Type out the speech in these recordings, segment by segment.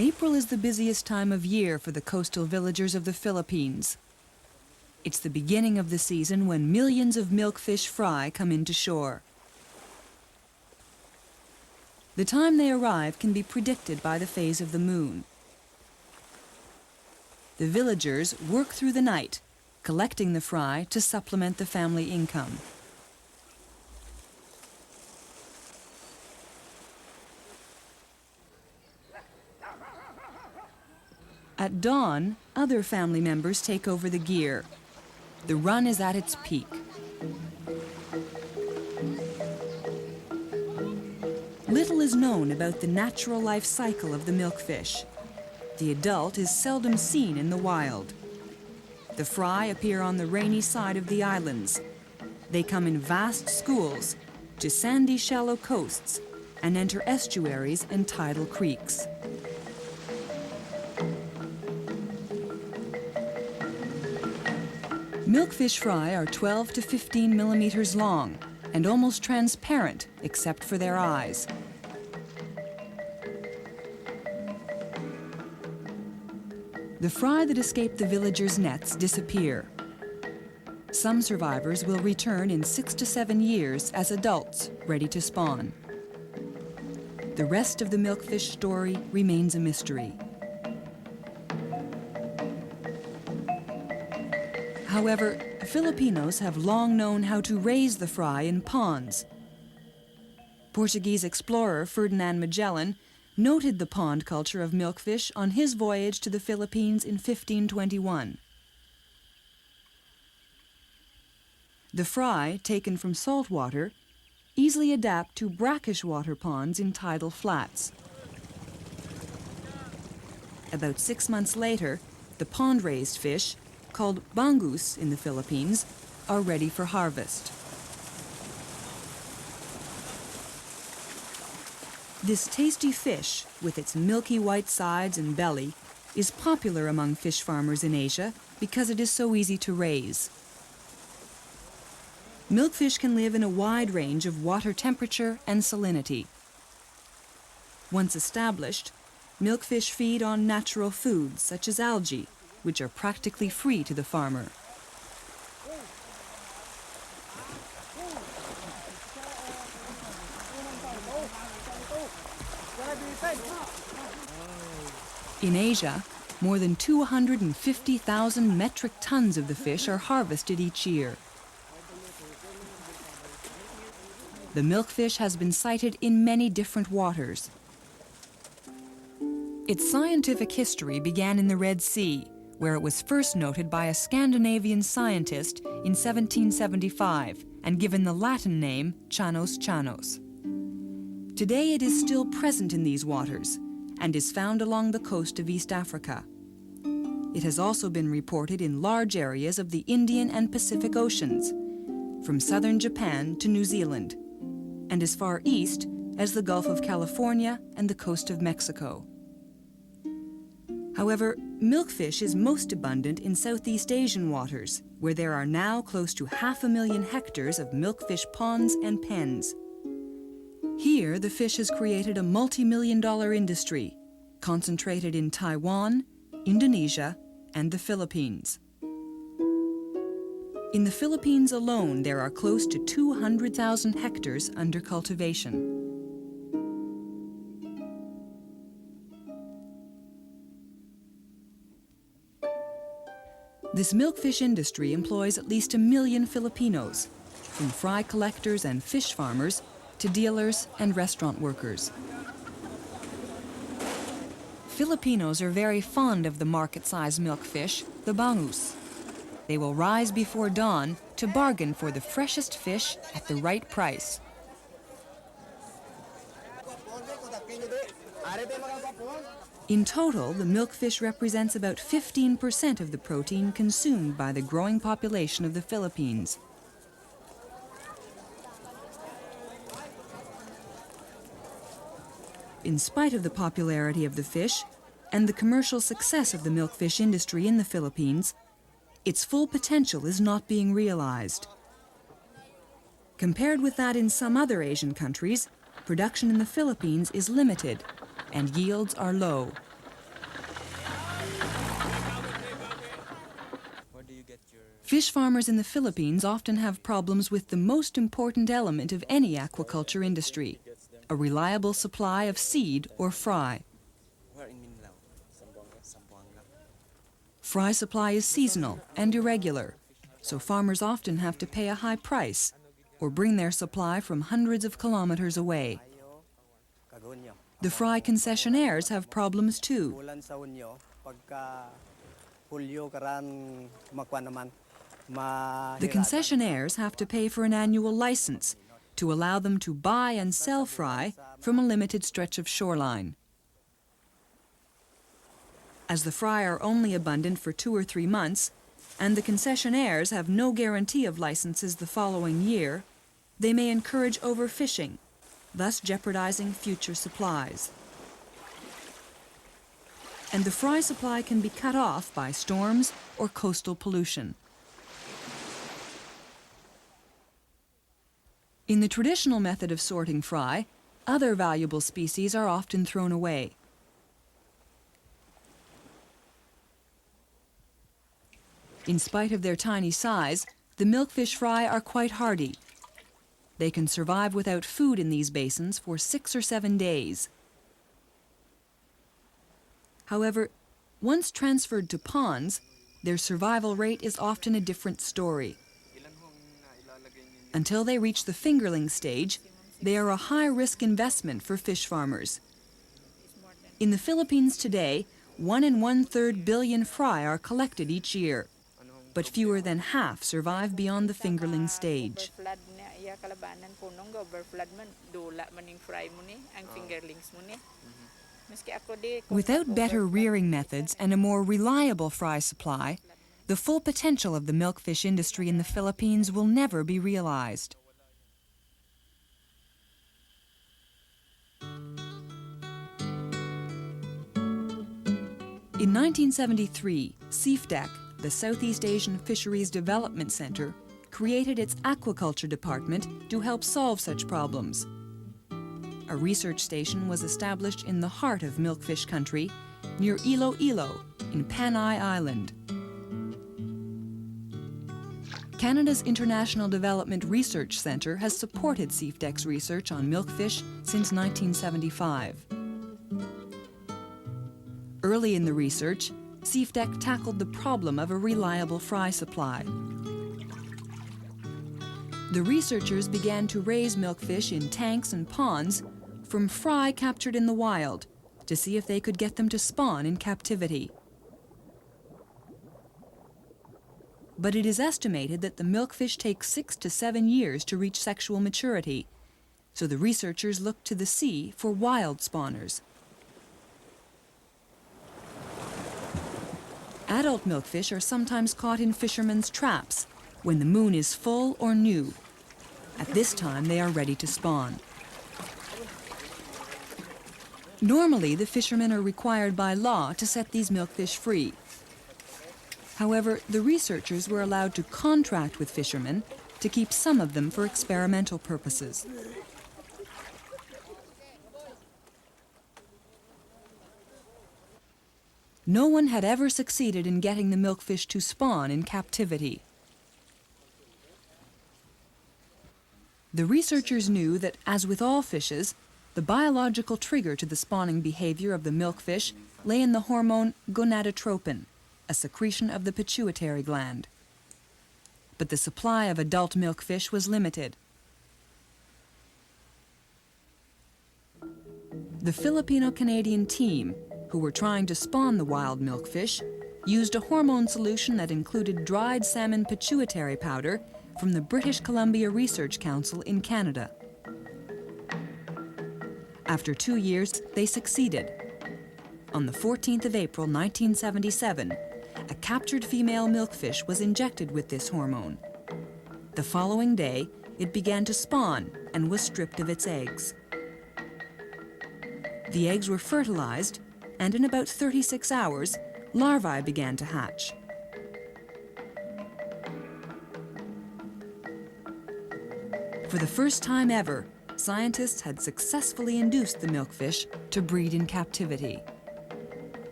April is the busiest time of year for the coastal villagers of the Philippines. It's the beginning of the season when millions of milkfish fry come into shore. The time they arrive can be predicted by the phase of the moon. The villagers work through the night, collecting the fry to supplement the family income. At dawn, other family members take over the gear. The run is at its peak. Little is known about the natural life cycle of the milkfish. The adult is seldom seen in the wild. The fry appear on the rainy side of the islands. They come in vast schools to sandy, shallow coasts and enter estuaries and tidal creeks. Milkfish fry are 12 to 15 millimeters long and almost transparent except for their eyes. The fry that escape the villagers' nets disappear. Some survivors will return in 6 to 7 years as adults, ready to spawn. The rest of the milkfish story remains a mystery. However, Filipinos have long known how to raise the fry in ponds. Portuguese explorer Ferdinand Magellan noted the pond culture of milkfish on his voyage to the Philippines in 1521. The fry, taken from salt water, easily adapt to brackish water ponds in tidal flats. About 6 months later, the pond-raised fish, called bangus in the Philippines, are ready for harvest. This tasty fish, with its milky white sides and belly, is popular among fish farmers in Asia because it is so easy to raise. Milkfish can live in a wide range of water temperature and salinity. Once established, milkfish feed on natural foods such as algae, which are practically free to the farmer. In Asia, more than 250,000 metric tons of the fish are harvested each year. The milkfish has been sighted in many different waters. Its scientific history began in the Red Sea, where it was first noted by a Scandinavian scientist in 1775 and given the Latin name Chanos chanos. Today it is still present in these waters and is found along the coast of East Africa. It has also been reported in large areas of the Indian and Pacific Oceans, from southern Japan to New Zealand, and as far east as the Gulf of California and the coast of Mexico. However, milkfish is most abundant in Southeast Asian waters, where there are now close to 500,000 hectares of milkfish ponds and pens. Here, the fish has created a multi-million-dollar industry, concentrated in Taiwan, Indonesia, and the Philippines. In the Philippines alone, there are close to 200,000 hectares under cultivation. This milkfish industry employs at least 1 million Filipinos, from fry collectors and fish farmers to dealers and restaurant workers. Filipinos are very fond of the market-sized milkfish, the bangus. They will rise before dawn to bargain for the freshest fish at the right price. In total, the milkfish represents about 15% of the protein consumed by the growing population of the Philippines. In spite of the popularity of the fish and the commercial success of the milkfish industry in the Philippines, its full potential is not being realized. Compared with that in some other Asian countries, production in the Philippines is limited and yields are low. Fish farmers in the Philippines often have problems with the most important element of any aquaculture industry, a reliable supply of seed or fry. Fry supply is seasonal and irregular, so farmers often have to pay a high price or bring their supply from hundreds of kilometers away. The fry concessionaires have problems too. The concessionaires have to pay for an annual license to allow them to buy and sell fry from a limited stretch of shoreline. As the fry are only abundant for 2 or 3 months, and the concessionaires have no guarantee of licenses the following year, they may encourage overfishing, thus jeopardizing future supplies. And the fry supply can be cut off by storms or coastal pollution. In the traditional method of sorting fry, other valuable species are often thrown away. In spite of their tiny size, the milkfish fry are quite hardy. They can survive without food in these basins for 6 or 7 days. However, once transferred to ponds, their survival rate is often a different story. Until they reach the fingerling stage, they are a high-risk investment for fish farmers. In the Philippines today, 1 1/3 billion fry are collected each year, but fewer than half survive beyond the fingerling stage. Without better rearing methods and a more reliable fry supply, the full potential of the milkfish industry in the Philippines will never be realized. In 1973, CFDEC, the Southeast Asian Fisheries Development Center, created its aquaculture department to help solve such problems. A research station was established in the heart of milkfish country, near Iloilo, in Panay Island. Canada's International Development Research Centre has supported CFDEC's research on milkfish since 1975. Early in the research, CFDEC tackled the problem of a reliable fry supply. The researchers began to raise milkfish in tanks and ponds from fry captured in the wild to see if they could get them to spawn in captivity. But it is estimated that the milkfish take 6 to 7 years to reach sexual maturity, so the researchers looked to the sea for wild spawners. Adult milkfish are sometimes caught in fishermen's traps when the moon is full or new. At this time, they are ready to spawn. Normally, the fishermen are required by law to set these milkfish free. However, the researchers were allowed to contract with fishermen to keep some of them for experimental purposes. No one had ever succeeded in getting the milkfish to spawn in captivity. The researchers knew that, as with all fishes, the biological trigger to the spawning behavior of the milkfish lay in the hormone gonadotropin, a secretion of the pituitary gland. But the supply of adult milkfish was limited. The Filipino-Canadian team, who were trying to spawn the wild milkfish, used a hormone solution that included dried salmon pituitary powder from the British Columbia Research Council in Canada. After 2 years, they succeeded. On the 14th of April 1977, a captured female milkfish was injected with this hormone. The following day, it began to spawn and was stripped of its eggs. The eggs were fertilized, and in about 36 hours, larvae began to hatch. For the first time ever, scientists had successfully induced the milkfish to breed in captivity.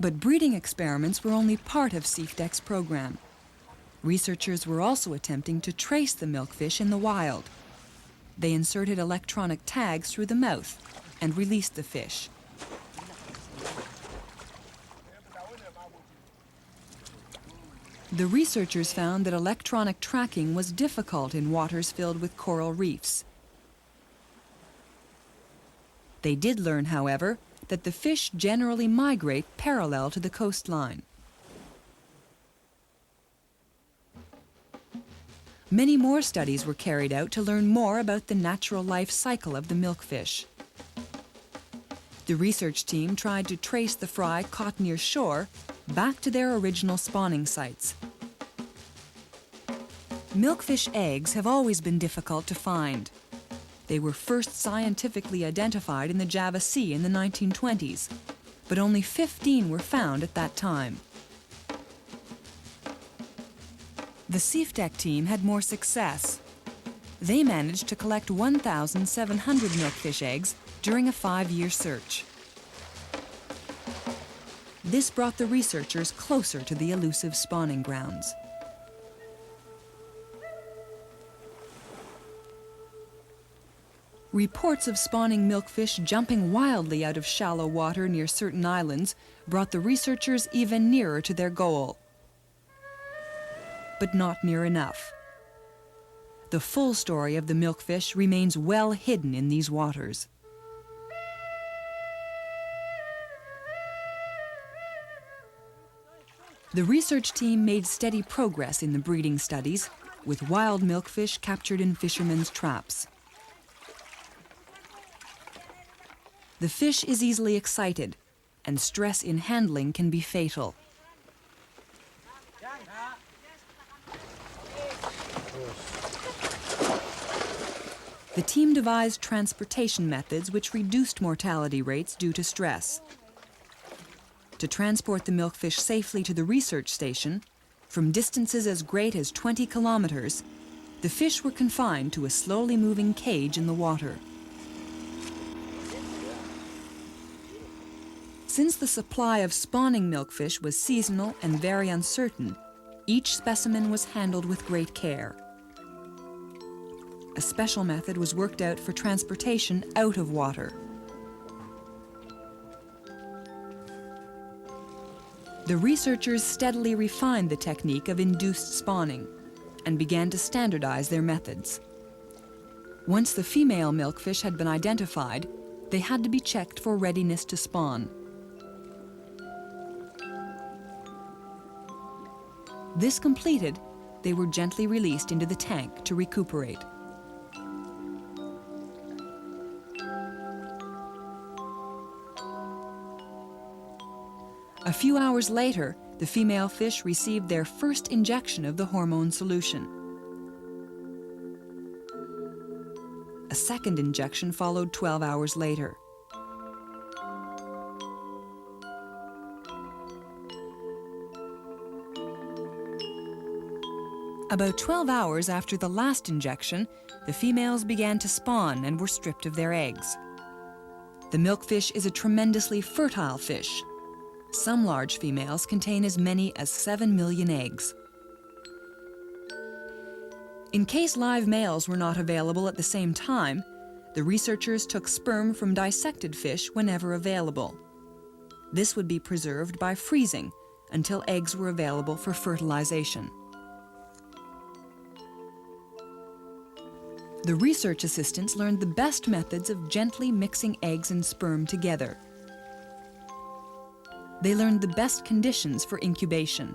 But breeding experiments were only part of CFDEC's program. Researchers were also attempting to trace the milkfish in the wild. They inserted electronic tags through the mouth and released the fish. The researchers found that electronic tracking was difficult in waters filled with coral reefs. They did learn, however, that the fish generally migrate parallel to the coastline. Many more studies were carried out to learn more about the natural life cycle of the milkfish. The research team tried to trace the fry caught near shore back to their original spawning sites. Milkfish eggs have always been difficult to find. They were first scientifically identified in the Java Sea in the 1920s, but only 15 were found at that time. The CFDEC team had more success. They managed to collect 1,700 milkfish eggs during a 5-year search. This brought the researchers closer to the elusive spawning grounds. Reports of spawning milkfish jumping wildly out of shallow water near certain islands brought the researchers even nearer to their goal. But not near enough. The full story of the milkfish remains well hidden in these waters. The research team made steady progress in the breeding studies, with wild milkfish captured in fishermen's traps. The fish is easily excited, and stress in handling can be fatal. The team devised transportation methods which reduced mortality rates due to stress. To transport the milkfish safely to the research station, from distances as great as 20 kilometers, the fish were confined to a slowly moving cage in the water. Since the supply of spawning milkfish was seasonal and very uncertain, each specimen was handled with great care. A special method was worked out for transportation out of water. The researchers steadily refined the technique of induced spawning and began to standardize their methods. Once the female milkfish had been identified, they had to be checked for readiness to spawn. This completed, they were gently released into the tank to recuperate. A few hours later, the female fish received their first injection of the hormone solution. A second injection followed 12 hours later. About 12 hours after the last injection, the females began to spawn and were stripped of their eggs. The milkfish is a tremendously fertile fish. Some large females contain as many as 7 million eggs. In case live males were not available at the same time, the researchers took sperm from dissected fish whenever available. This would be preserved by freezing until eggs were available for fertilization. The research assistants learned the best methods of gently mixing eggs and sperm together. They learned the best conditions for incubation.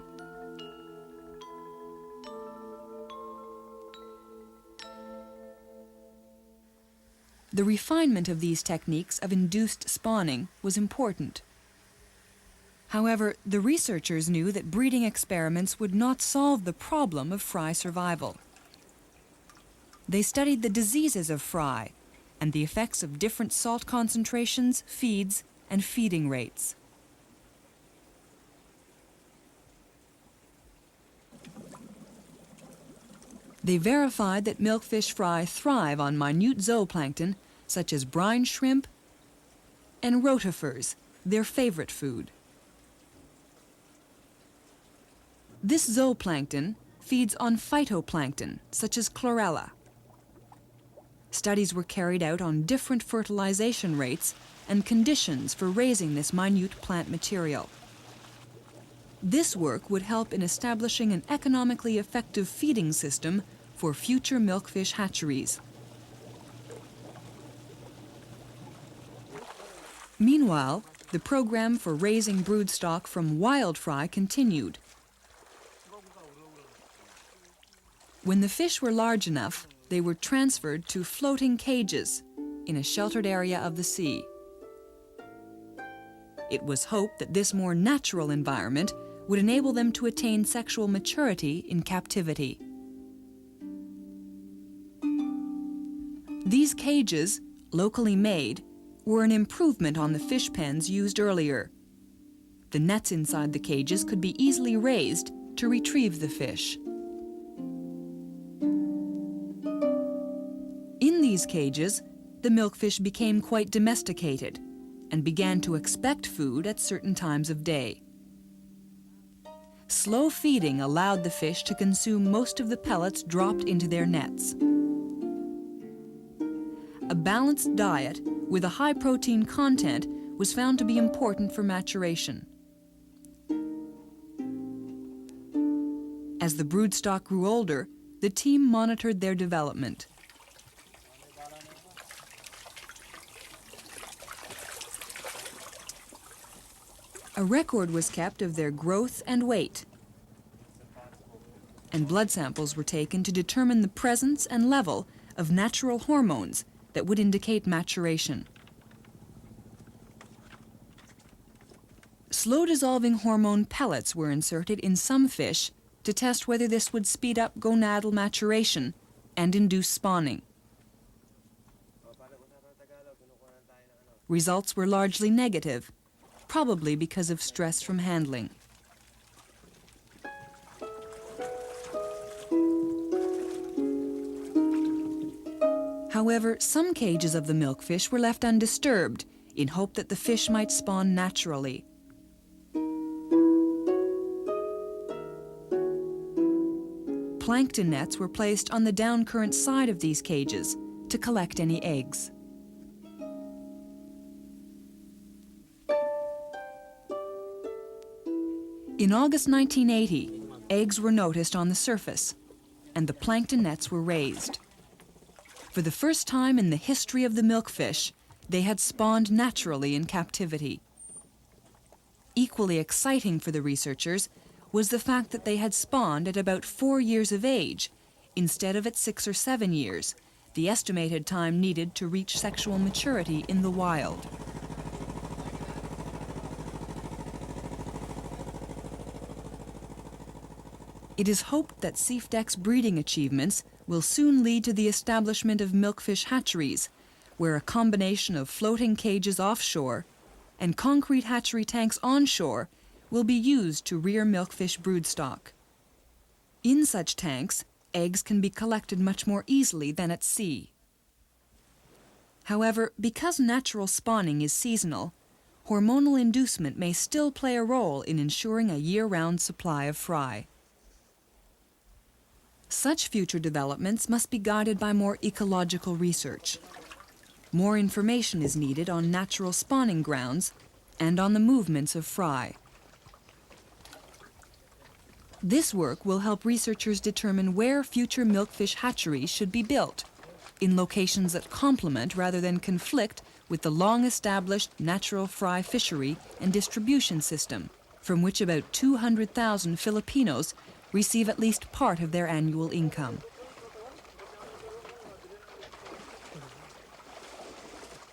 The refinement of these techniques of induced spawning was important. However, the researchers knew that breeding experiments would not solve the problem of fry survival. They studied the diseases of fry and the effects of different salt concentrations, feeds, and feeding rates. They verified that milkfish fry thrive on minute zooplankton such as brine shrimp and rotifers, their favorite food. This zooplankton feeds on phytoplankton, such as chlorella. Studies were carried out on different fertilization rates and conditions for raising this minute plant material. This work would help in establishing an economically effective feeding system for future milkfish hatcheries. Meanwhile, the program for raising broodstock from wild fry continued. When the fish were large enough, they were transferred to floating cages in a sheltered area of the sea. It was hoped that this more natural environment would enable them to attain sexual maturity in captivity. These cages, locally made, were an improvement on the fish pens used earlier. The nets inside the cages could be easily raised to retrieve the fish. In these cages, the milkfish became quite domesticated and began to expect food at certain times of day. Slow feeding allowed the fish to consume most of the pellets dropped into their nets. A balanced diet with a high protein content was found to be important for maturation. As the broodstock grew older, the team monitored their development. A record was kept of their growth and weight, and blood samples were taken to determine the presence and level of natural hormones that would indicate maturation. Slow-dissolving hormone pellets were inserted in some fish to test whether this would speed up gonadal maturation and induce spawning. Results were largely negative, probably because of stress from handling. However, some cages of the milkfish were left undisturbed in hope that the fish might spawn naturally. Plankton nets were placed on the downcurrent side of these cages to collect any eggs. In August 1980, eggs were noticed on the surface, and the plankton nets were raised. For the first time in the history of the milkfish, they had spawned naturally in captivity. Equally exciting for the researchers was the fact that they had spawned at about 4 years of age, instead of at 6 or 7 years, the estimated time needed to reach sexual maturity in the wild. It is hoped that CFDEC's breeding achievements will soon lead to the establishment of milkfish hatcheries, where a combination of floating cages offshore and concrete hatchery tanks onshore will be used to rear milkfish broodstock. In such tanks, eggs can be collected much more easily than at sea. However, because natural spawning is seasonal, hormonal inducement may still play a role in ensuring a year-round supply of fry. Such future developments must be guided by more ecological research. More information is needed on natural spawning grounds and on the movements of fry. This work will help researchers determine where future milkfish hatcheries should be built, in locations that complement rather than conflict with the long-established natural fry fishery and distribution system, from which about 200,000 Filipinos receive at least part of their annual income.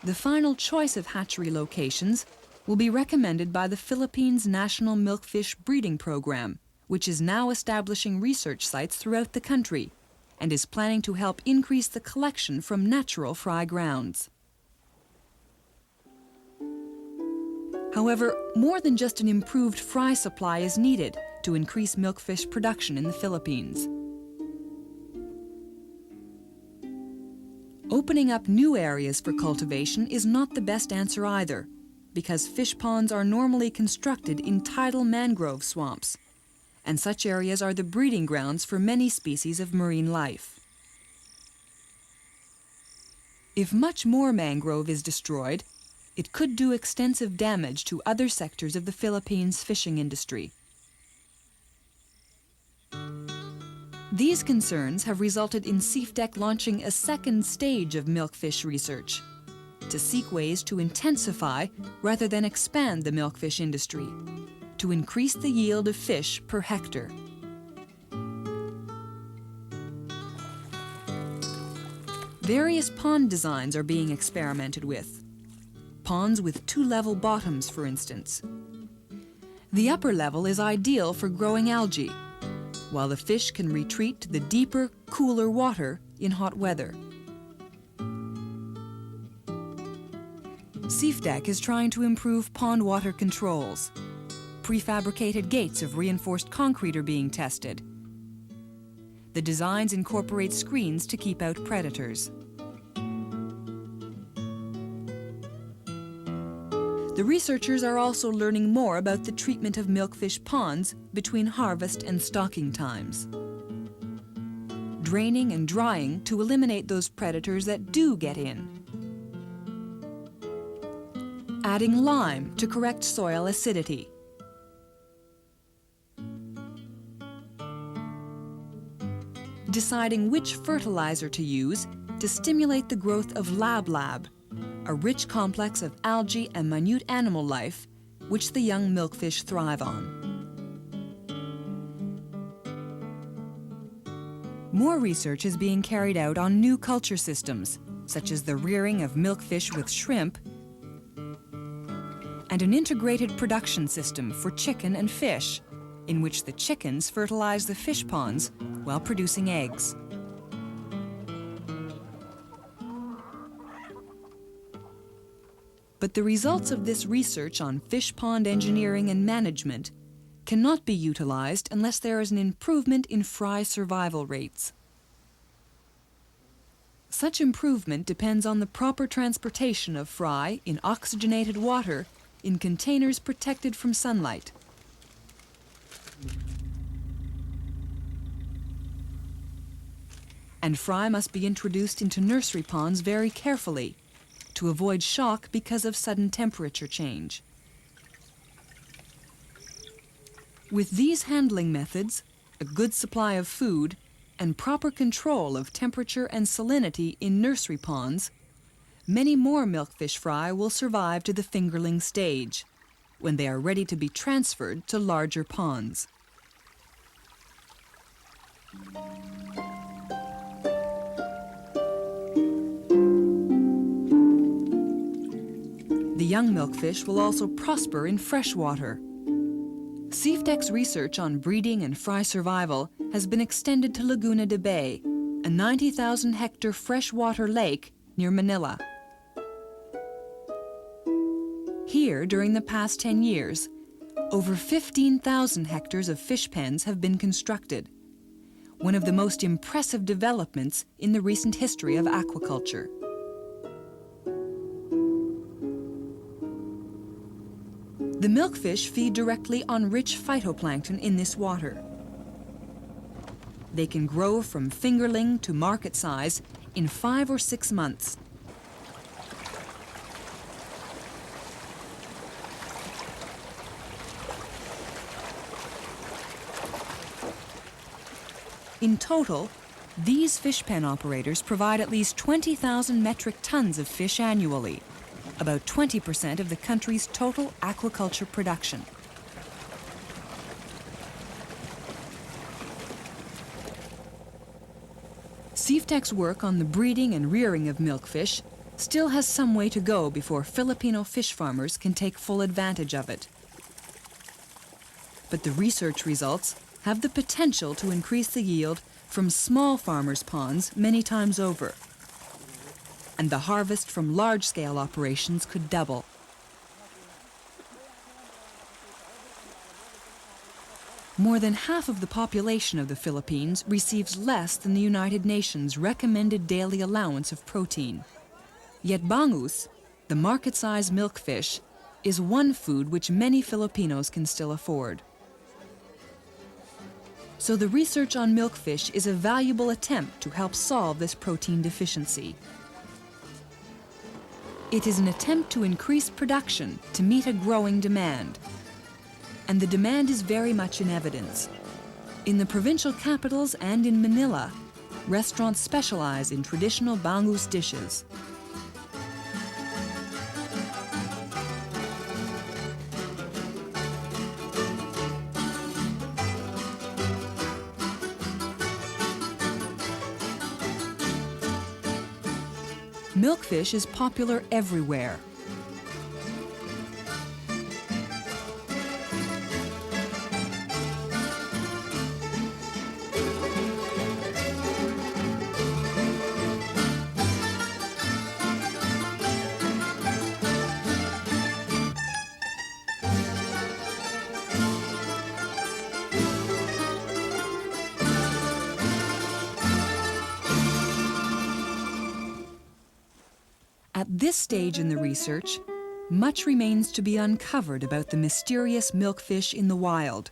The final choice of hatchery locations will be recommended by the Philippines National Milkfish Breeding Program, which is now establishing research sites throughout the country and is planning to help increase the collection from natural fry grounds. However, more than just an improved fry supply is needed to increase milkfish production in the Philippines. Opening up new areas for cultivation is not the best answer either, because fish ponds are normally constructed in tidal mangrove swamps, and such areas are the breeding grounds for many species of marine life. If much more mangrove is destroyed, it could do extensive damage to other sectors of the Philippines' fishing industry. These concerns have resulted in CFDEC launching a second stage of milkfish research to seek ways to intensify rather than expand the milkfish industry, to increase the yield of fish per hectare. Various pond designs are being experimented with. Ponds with two-level bottoms, for instance. The upper level is ideal for growing algae, while the fish can retreat to the deeper, cooler water in hot weather. CFDEC is trying to improve pond water controls. Prefabricated gates of reinforced concrete are being tested. The designs incorporate screens to keep out predators. The researchers are also learning more about the treatment of milkfish ponds between harvest and stocking times. Draining and drying to eliminate those predators that do get in. Adding lime to correct soil acidity. Deciding which fertilizer to use to stimulate the growth of lab, a rich complex of algae and minute animal life which the young milkfish thrive on. More research is being carried out on new culture systems, such as the rearing of milkfish with shrimp and an integrated production system for chicken and fish, in which the chickens fertilize the fish ponds while producing eggs. But the results of this research on fish pond engineering and management cannot be utilized unless there is an improvement in fry survival rates. Such improvement depends on the proper transportation of fry in oxygenated water in containers protected from sunlight. And fry must be introduced into nursery ponds very carefully to avoid shock because of sudden temperature change. With these handling methods, a good supply of food, and proper control of temperature and salinity in nursery ponds, many more milkfish fry will survive to the fingerling stage, when they are ready to be transferred to larger ponds. The young milkfish will also prosper in freshwater. CFDEC's research on breeding and fry survival has been extended to Laguna de Bay, a 90,000-hectare freshwater lake near Manila. Here, during the past 10 years, over 15,000 hectares of fish pens have been constructed, one of the most impressive developments in the recent history of aquaculture. The milkfish feed directly on rich phytoplankton in this water. They can grow from fingerling to market size in 5 or 6 months. In total, these fish pen operators provide at least 20,000 metric tons of fish annually, about 20% of the country's total aquaculture production. CFDEC's work on the breeding and rearing of milkfish still has some way to go before Filipino fish farmers can take full advantage of it. But the research results have the potential to increase the yield from small farmers' ponds many times over, and the harvest from large-scale operations could double. More than half of the population of the Philippines receives less than the United Nations recommended daily allowance of protein. Yet bangus, the market-size milkfish, is one food which many Filipinos can still afford. So the research on milkfish is a valuable attempt to help solve this protein deficiency. It is an attempt to increase production to meet a growing demand. And the demand is very much in evidence. In the provincial capitals and in Manila, restaurants specialize in traditional bangus dishes. Milkfish is popular everywhere. At this stage in the research, much remains to be uncovered about the mysterious milkfish in the wild.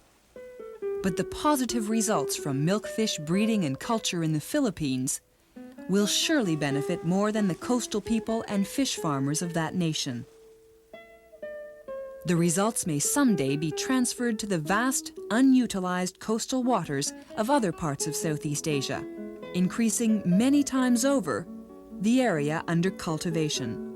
But the positive results from milkfish breeding and culture in the Philippines will surely benefit more than the coastal people and fish farmers of that nation. The results may someday be transferred to the vast, unutilized coastal waters of other parts of Southeast Asia, increasing many times over the area under cultivation.